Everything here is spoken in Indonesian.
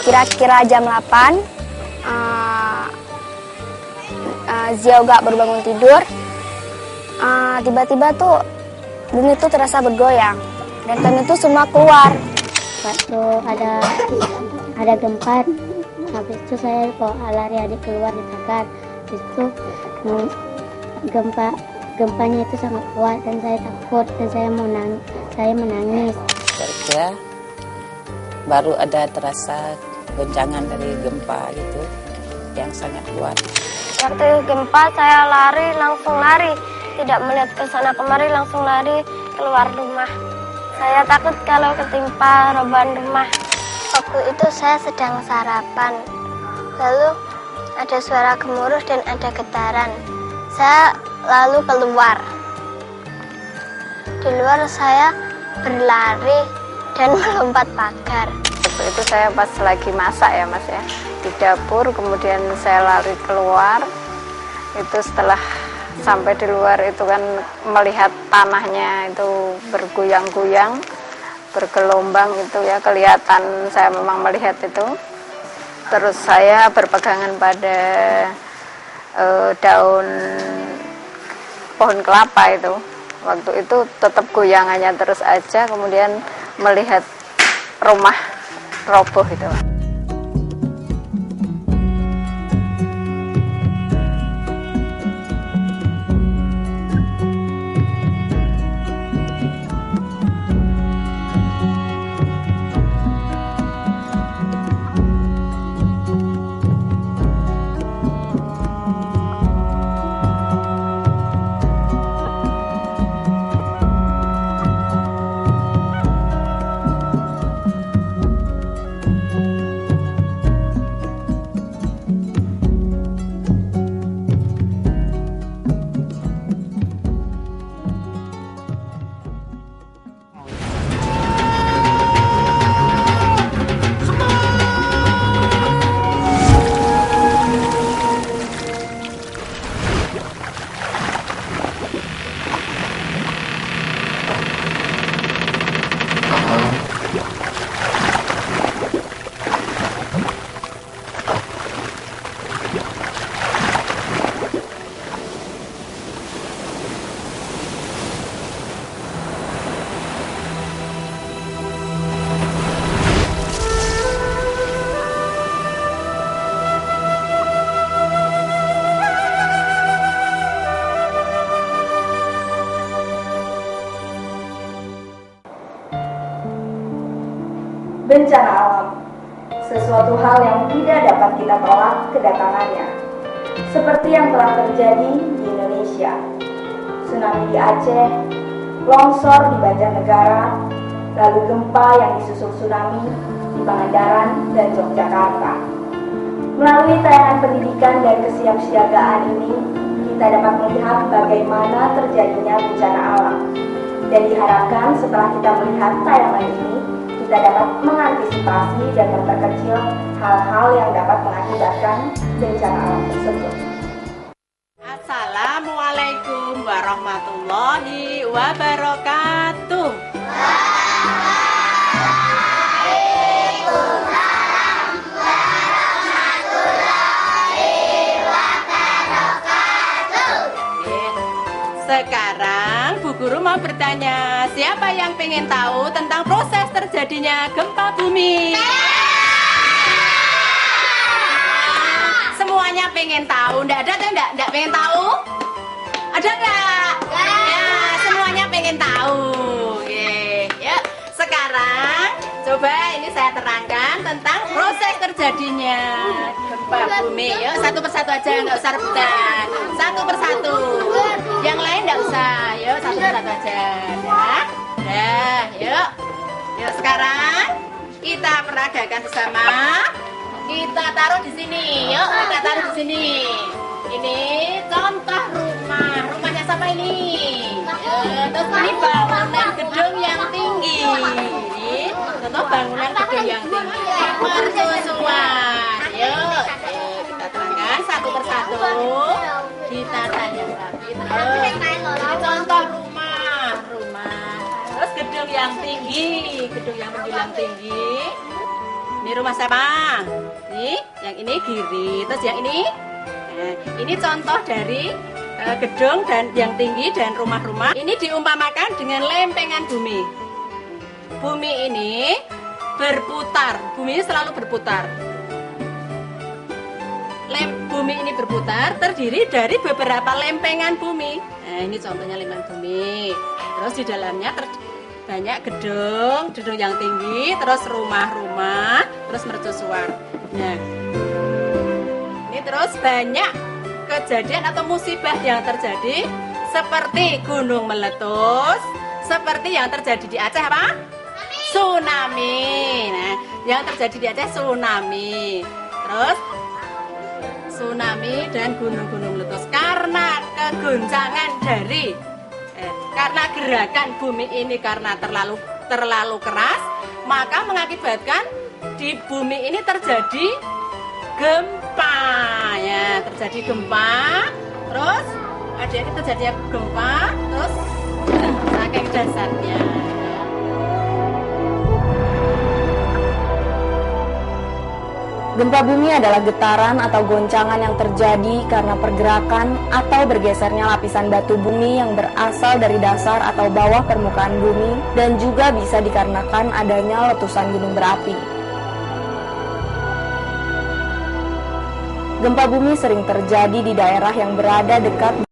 kira-kira jam 8, Ziao gak baru bangun tidur. Tiba-tiba tuh bumi itu terasa bergoyang dan kami itu semua keluar. Waktu ada gempa, habis itu saya lari adik keluar di pagar. Habis itu gempanya itu sangat kuat dan saya takut dan saya menangis. Kerja baru ada terasa goncangan dari gempa itu yang sangat kuat. Waktu gempa saya langsung lari, tidak melihat ke sana kemari, langsung lari keluar rumah. Saya takut kalau ketimpa robohan rumah. Waktu itu saya sedang sarapan, lalu ada suara gemuruh dan ada getaran. Saya lalu keluar. Di luar saya berlari dan melompat pagar. Waktu itu saya pas lagi masak ya Mas ya, di dapur, kemudian saya lari keluar. Itu setelah sampai di luar itu kan melihat tanahnya itu bergoyang-goyang, bergelombang itu ya, kelihatan saya memang melihat itu. Terus saya berpegangan pada daun pohon kelapa itu. Waktu itu tetap goyangannya terus aja, kemudian melihat rumah roboh itu. Bencana alam, sesuatu hal yang tidak dapat kita tolak kedatangannya, seperti yang telah terjadi di Indonesia. Tsunami di Aceh, longsor di Banjarnegara, lalu gempa yang disusul tsunami di Pangandaran dan Yogyakarta. Melalui tayangan pendidikan dan kesiapsiagaan ini, kita dapat melihat bagaimana terjadinya bencana alam. Dan diharapkan setelah kita melihat tayangan ini, kita dapat mengantisipasi dan memperkecil hal-hal yang dapat mengakibatkan bencana alam tersebut. Assalamualaikum warahmatullahi wabarakatuh. Sekarang Bu Guru mau bertanya, siapa yang pengen tahu tentang proses terjadinya gempa bumi? Semuanya pengen tahu, enggak ada enggak pengen tahu? Ada enggak? Ya, semuanya pengen tahu. Oke, ya. Sekarang coba ini saya terangkan tentang proses terjadinya gempa bumi. Yuk, satu persatu aja, enggak usah rebutan. Satu persatu. Yang lain enggak usah. Yuk, satu persatu aja. Dah, yuk. Yuk, sekarang kita peragakan bersama. Kita taruh di sini. Yuk, kita taruh di sini. Ini contoh rumah. Rumahnya siapa ini? Terus ini bangunan gedung yang tinggi. Contoh bangunan gedung yang tinggi. Mercusuar. Yuk, kita terangkan satu persatu. Kita tanya lagi. Ini contoh rumah. Terus gedung yang tinggi, gedung yang menjulang tinggi. Ini rumah siapa? Nih, yang ini Giri. Terus yang ini? Nah, ini contoh dari gedung dan yang tinggi dan rumah-rumah. Ini diumpamakan dengan lempengan bumi. Bumi ini berputar. Bumi ini selalu berputar. Bumi ini berputar terdiri dari beberapa lempengan bumi. Nah, ini contohnya lempengan bumi. Terus di dalamnya banyak gedung yang tinggi, terus rumah-rumah, terus mercusuar. Nah, ini terus banyak kejadian atau musibah yang terjadi seperti gunung meletus, seperti yang terjadi di Aceh apa? Tsunami. Nah, yang terjadi di Aceh tsunami. Terus tsunami dan gunung-gunung meletus karena kegoncangan dari karena gerakan bumi ini karena terlalu keras, maka mengakibatkan di bumi ini terjadi gempa ya, terjadi gempa, terus ada ini terjadi gempa, terus saking dasarnya. Gempa bumi adalah getaran atau goncangan yang terjadi karena pergerakan atau bergesernya lapisan batu bumi yang berasal dari dasar atau bawah permukaan bumi dan juga bisa dikarenakan adanya letusan gunung berapi. Gempa bumi sering terjadi di daerah yang berada dekat